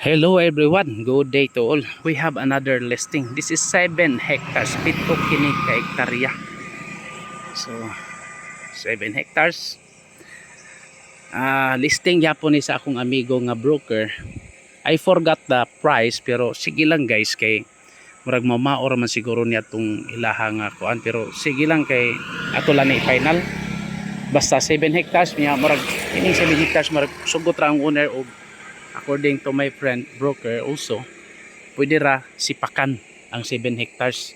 Hello everyone, good day to all. We have another listing. This is 7 hectares, 7 kini ka hektarya. So 7 hectares. Listing yapon ni sa akong amigo nga broker. I forgot the price pero sige lang guys kay murag mamaor man siguro niya tong ilaha nga kuan pero sige lang kay ato lang ni final. Basta 7 hectares niya murag ining 7 hectares murag sugot ra ang owner og according to my friend broker also pwede ra sipakan ang 7 hectares,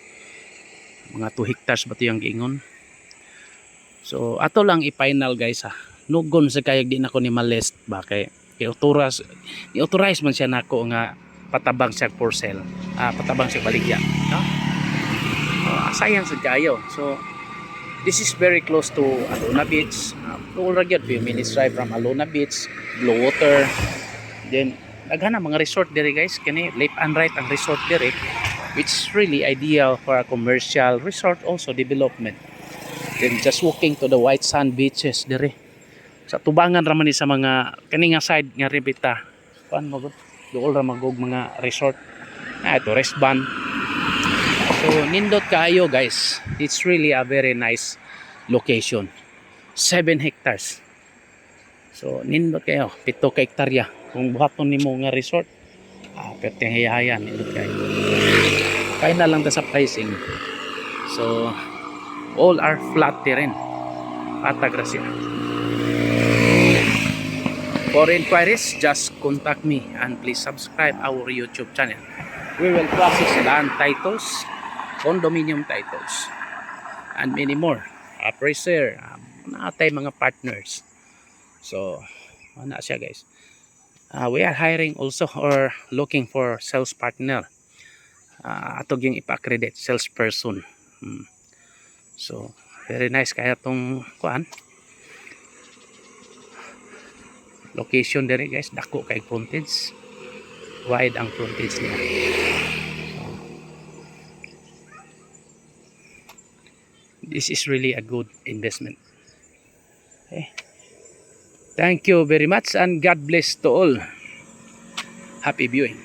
mga 2 hectares ba ito yung giingon. So ato lang i-final guys ha, nugon sa kayag di na ko ni malist ba kay i-authorize man siya nako nga patabang siya for sale, patabang siya baligya no? Sayang sa kayo. So this is very close to Alona Beach, already 2 minutes drive from Alona Beach, Blue Water. Then naghana mga resort dire guys, kani left and right ang resort dire, which is really ideal for a commercial resort also development. Then just walking to the white sand beaches dire sa tubangan raman ni sa mga kani nga side nga ribita kuan mo gud duol ra magog mga resort ito restaurant. So nindot kaayo guys, it's really a very nice location, 7 hectares. So nindot kayo, 7 ka hektarya kung buhaton nimo nga resort, perteng hayayan nindot kayo. Final lang ta sa pricing. So all are flat terrain, patag ra siya. For inquiries, just contact me and please subscribe our YouTube channel. We will process land titles, condominium titles, and many more. Appraiser, natay mga partners. So, ano siya guys. We are hiring also or looking for sales partner. Atog yung ipa-accredit salesperson. So, very nice kaya tong kuan. Location dire guys, dako kay frontage. Wide ang frontage niya. This is really a good investment. Okay. Thank you very much and God bless to all. Happy viewing.